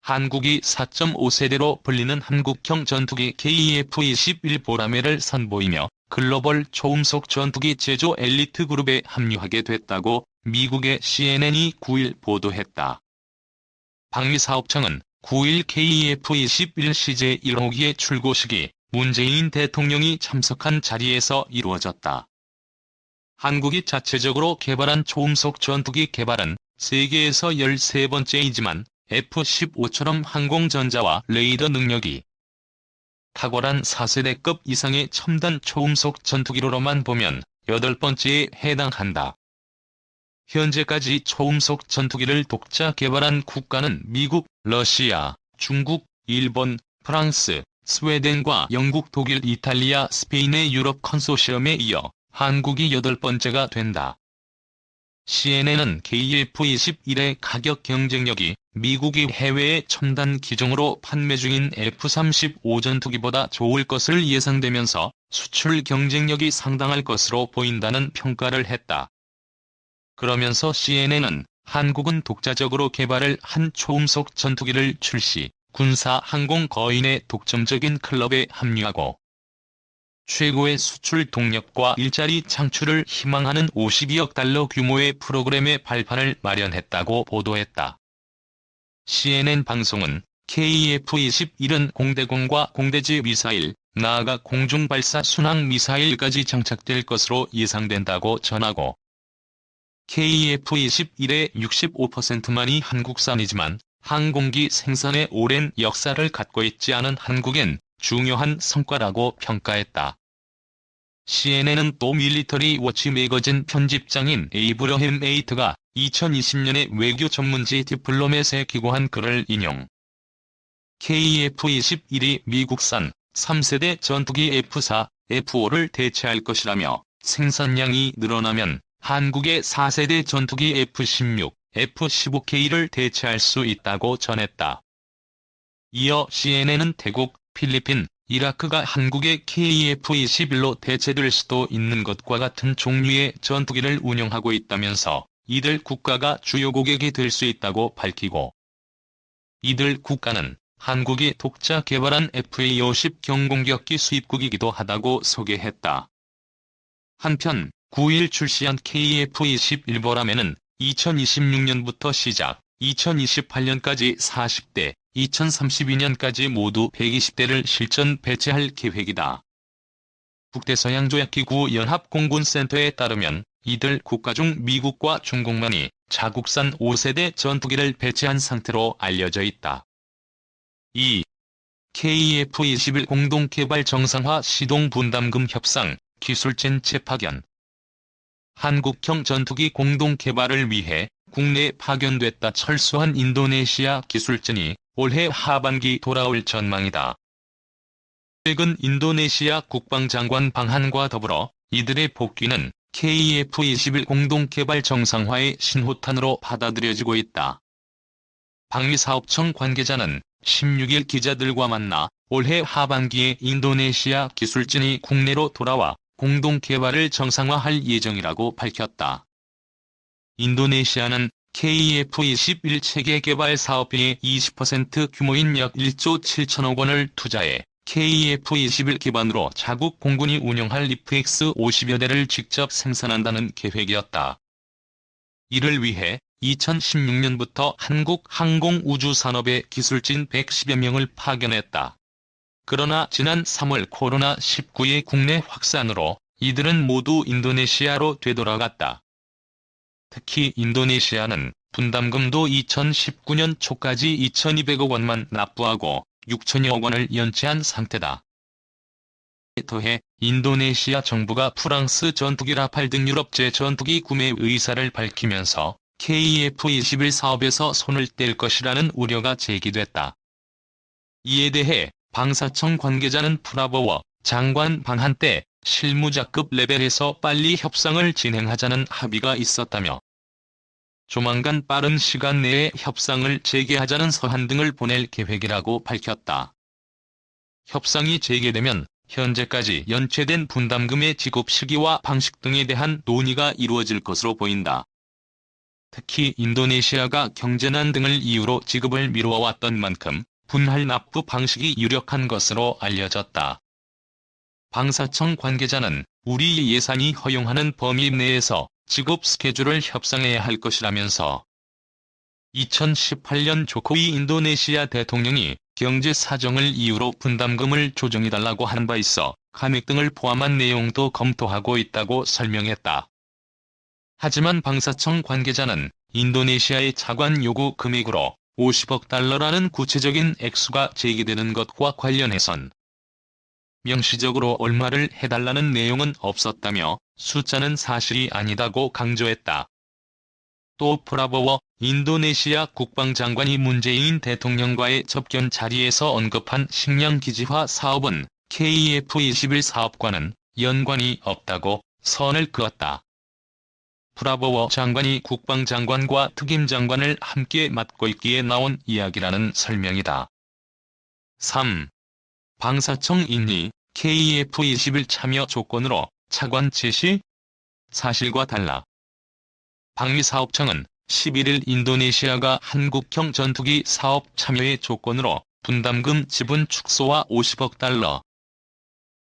한국이 4.5세대로 불리는 한국형 전투기 KF-21 보라매를 선보이며 글로벌 초음속 전투기 제조 엘리트 그룹에 합류하게 됐다고 미국의 CNN이 9일 보도했다. 방위사업청은 9일 KF-21 CJ 1호기의 출고식이 문재인 대통령이 참석한 자리에서 이루어졌다. 한국이 자체적으로 개발한 초음속 전투기 개발은 세계에서 13번째이지만 F-15처럼 항공전자와 레이더 능력이 탁월한 4세대급 이상의 첨단 초음속 전투기로만 보면 8번째에 해당한다. 현재까지 초음속 전투기를 독자 개발한 국가는 미국, 러시아, 중국, 일본, 프랑스, 스웨덴과 영국, 독일, 이탈리아, 스페인의 유럽 컨소시엄에 이어 한국이 8번째가 된다. CNN은 KF-21의 가격 경쟁력이 미국이 해외의 첨단 기종으로 판매 중인 F-35 전투기보다 좋을 것을 예상되면서 수출 경쟁력이 상당할 것으로 보인다는 평가를 했다. 그러면서 CNN은 한국은 독자적으로 개발을 한 초음속 전투기를 출시, 군사 항공 거인의 독점적인 클럽에 합류하고 최고의 수출 동력과 일자리 창출을 희망하는 52억 달러 규모의 프로그램의 발판을 마련했다고 보도했다. CNN 방송은 KF-21은 공대공과 공대지 미사일, 나아가 공중발사 순항 미사일까지 장착될 것으로 예상된다고 전하고 KF-21의 65%만이 한국산이지만 항공기 생산에 오랜 역사를 갖고 있지 않은 한국엔 중요한 성과라고 평가했다. CNN은 또 밀리터리 워치 매거진 편집장인 에이브러햄 에이트가 2020년에 외교 전문지 디플로맷에 기고한 글을 인용. KF-21이 미국산 3세대 전투기 F-4, F-5를 대체할 것이라며 생산량이 늘어나면 한국의 4세대 전투기 F-16, F-15K를 대체할 수 있다고 전했다. 이어 CNN은 태국, 필리핀, 이라크가 한국의 KF-21로 대체될 수도 있는 것과 같은 종류의 전투기를 운용하고 있다면서 이들 국가가 주요 고객이 될 수 있다고 밝히고 이들 국가는 한국이 독자 개발한 FA-50 경공격기 수입국이기도 하다고 소개했다. 한편 9일 출시한 KF-21 보라매는 2026년부터 시작, 2028년까지 40대, 2032년까지 모두 120대를 실전 배치할 계획이다. 북대서양조약기구 연합공군센터에 따르면 이들 국가 중 미국과 중국만이 자국산 5세대 전투기를 배치한 상태로 알려져 있다. 2. KF-21 공동개발 정상화 시동 분담금 협상, 기술진 재파견. 한국형 전투기 공동개발을 위해 국내에 파견됐다 철수한 인도네시아 기술진이 올해 하반기 돌아올 전망이다. 최근 인도네시아 국방장관 방한과 더불어 이들의 복귀는 KF-21 공동개발 정상화의 신호탄으로 받아들여지고 있다. 방위사업청 관계자는 16일 기자들과 만나 올해 하반기에 인도네시아 기술진이 국내로 돌아와 공동개발을 정상화할 예정이라고 밝혔다. 인도네시아는 KF-21 체계개발 사업비의 20% 규모인 약 1조 7천억 원을 투자해 KF-21 기반으로 자국 공군이 운영할 FX-50여 대를 직접 생산한다는 계획이었다. 이를 위해 2016년부터 한국 항공우주산업에 기술진 110여 명을 파견했다. 그러나 지난 3월 코로나19의 국내 확산으로 이들은 모두 인도네시아로 되돌아갔다. 특히 인도네시아는 분담금도 2019년 초까지 2,200억 원만 납부하고 6천여억 원을 연체한 상태다. 더해 인도네시아 정부가 프랑스 전투기 라팔 등 유럽제 전투기 구매 의사를 밝히면서 KF-21 사업에서 손을 뗄 것이라는 우려가 제기됐다. 이에 대해 방사청 관계자는 프라보워 장관 방한 때 실무자급 레벨에서 빨리 협상을 진행하자는 합의가 있었다며 조만간 빠른 시간 내에 협상을 재개하자는 서한 등을 보낼 계획이라고 밝혔다. 협상이 재개되면 현재까지 연체된 분담금의 지급 시기와 방식 등에 대한 논의가 이루어질 것으로 보인다. 특히 인도네시아가 경제난 등을 이유로 지급을 미루어왔던 만큼 분할 납부 방식이 유력한 것으로 알려졌다. 방사청 관계자는 우리 예산이 허용하는 범위 내에서 지급 스케줄을 협상해야 할 것이라면서 2018년 조코위 인도네시아 대통령이 경제 사정을 이유로 분담금을 조정해달라고 한 바 있어 감액 등을 포함한 내용도 검토하고 있다고 설명했다. 하지만 방사청 관계자는 인도네시아의 차관 요구 금액으로 50억 달러라는 구체적인 액수가 제기되는 것과 관련해선 명시적으로 얼마를 해달라는 내용은 없었다며 숫자는 사실이 아니다고 강조했다. 또 프라보워 인도네시아 국방장관이 문재인 대통령과의 접견 자리에서 언급한 식량 기지화 사업은 KF21 사업과는 연관이 없다고 선을 그었다. 프라보워 장관이 국방장관과 특임장관을 함께 맡고 있기에 나온 이야기라는 설명이다. 3. 방사청 인리 KF21 참여 조건으로 차관 제시? 사실과 달라. 방위사업청은 11일 인도네시아가 한국형 전투기 사업 참여의 조건으로 분담금 지분 축소와 50억 달러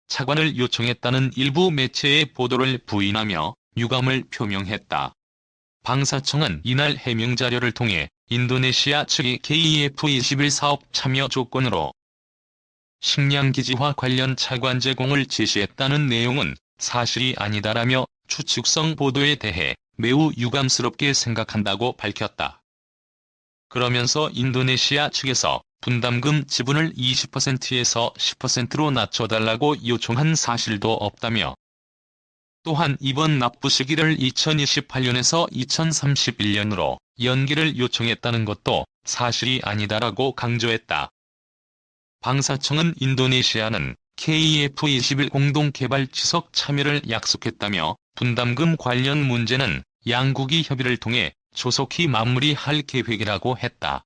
차관을 요청했다는 일부 매체의 보도를 부인하며 유감을 표명했다. 방사청은 이날 해명 자료를 통해 인도네시아 측이 KF21 사업 참여 조건으로 식량 기지화 관련 차관 제공을 제시했다는 내용은 사실이 아니다라며 추측성 보도에 대해 매우 유감스럽게 생각한다고 밝혔다. 그러면서 인도네시아 측에서 분담금 지분을 20%에서 10%로 낮춰달라고 요청한 사실도 없다며 또한 이번 납부 시기를 2028년에서 2031년으로 연기를 요청했다는 것도 사실이 아니다라고 강조했다. 방사청은 인도네시아는 KF21 공동개발 지속 참여를 약속했다며 분담금 관련 문제는 양국이 협의를 통해 조속히 마무리할 계획이라고 했다.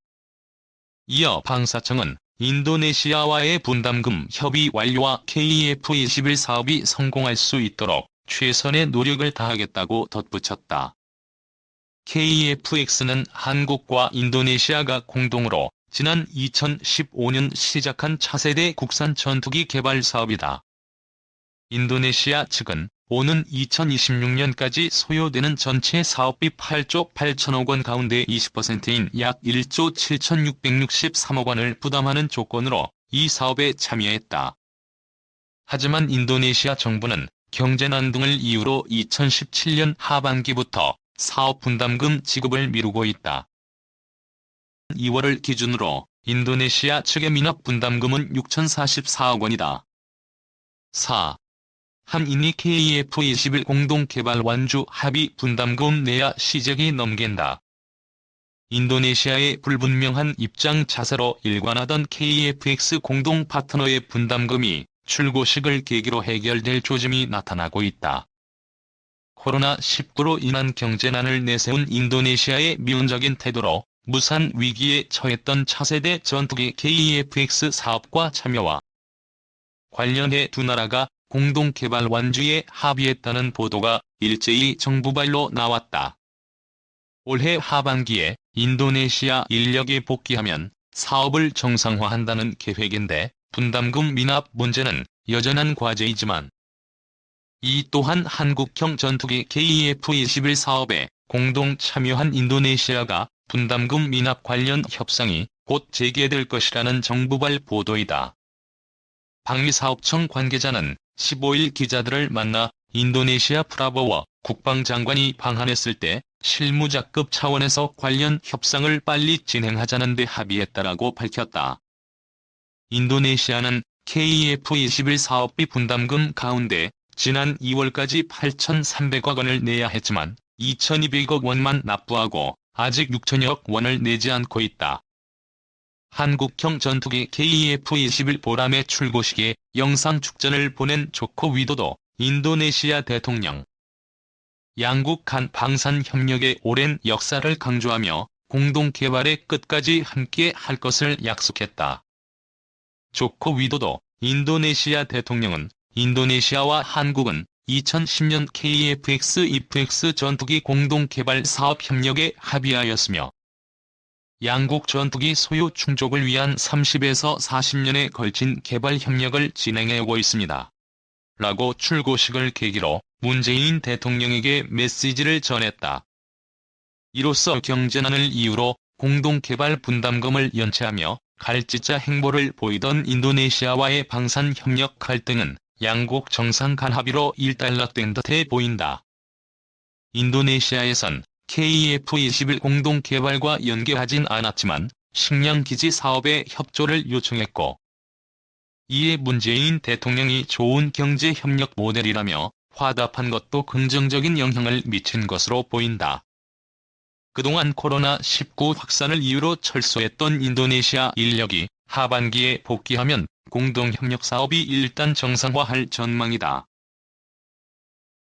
이어 방사청은 인도네시아와의 분담금 협의 완료와 KF21 사업이 성공할 수 있도록 최선의 노력을 다하겠다고 덧붙였다. KF-X는 한국과 인도네시아가 공동으로 지난 2015년 시작한 차세대 국산 전투기 개발 사업이다. 인도네시아 측은 오는 2026년까지 소요되는 전체 사업비 8조 8천억 원 가운데 20%인 약 1조 7,663억 원을 부담하는 조건으로 이 사업에 참여했다. 하지만 인도네시아 정부는 경제난 등을 이유로 2017년 하반기부터 사업 분담금 지급을 미루고 있다. 2월을 기준으로 인도네시아 측의 미납 분담금은 6,044억 원이다. 4. 한인이 KF21 공동개발 완주 합의 분담금 내야 시작이 넘긴다. 인도네시아의 불분명한 입장 자세로 일관하던 KF-X 공동 파트너의 분담금이 출고식을 계기로 해결될 조짐이 나타나고 있다. 코로나19로 인한 경제난을 내세운 인도네시아의 미온적인 태도로 무산 위기에 처했던 차세대 전투기 KF-X 사업과 참여와 관련해 두 나라가 공동개발 완주에 합의했다는 보도가 일제히 정부발로 나왔다. 올해 하반기에 인도네시아 인력이 복귀하면 사업을 정상화한다는 계획인데 분담금 미납 문제는 여전한 과제이지만 이 또한 한국형 전투기 KF-21 사업에 공동 참여한 인도네시아가 분담금 미납 관련 협상이 곧 재개될 것이라는 정부발 보도이다. 방위사업청 관계자는 15일 기자들을 만나 인도네시아 프라보워 국방장관이 방한했을 때 실무자급 차원에서 관련 협상을 빨리 진행하자는 데 합의했다라고 밝혔다. 인도네시아는 KF-21 사업비 분담금 가운데 지난 2월까지 8,300억 원을 내야 했지만 2,200억 원만 납부하고 아직 6천여억 원을 내지 않고 있다. 한국형 전투기 KF-21 보람의 출고식에 영상 축전을 보낸 조코 위도도 인도네시아 대통령 양국 간 방산 협력의 오랜 역사를 강조하며 공동 개발의 끝까지 함께 할 것을 약속했다. 조코 위도도 인도네시아 대통령은 인도네시아와 한국은 2010년 KF-X-IF-X 전투기 공동개발 사업 협력에 합의하였으며 양국 전투기 소유 충족을 위한 30에서 40년에 걸친 개발 협력을 진행해오고 있습니다. 라고 출고식을 계기로 문재인 대통령에게 메시지를 전했다. 이로써 경제난을 이유로 공동개발 분담금을 연체하며 갈짓자 행보를 보이던 인도네시아와의 방산 협력 갈등은 양국 정상 간 합의로 일단락된 듯해 보인다. 인도네시아에선 KF-21 공동개발과 연계하진 않았지만 식량기지 사업에 협조를 요청했고 이에 문재인 대통령이 좋은 경제협력 모델이라며 화답한 것도 긍정적인 영향을 미친 것으로 보인다. 그동안 코로나19 확산을 이유로 철수했던 인도네시아 인력이 하반기에 복귀하면 공동협력 사업이 일단 정상화할 전망이다.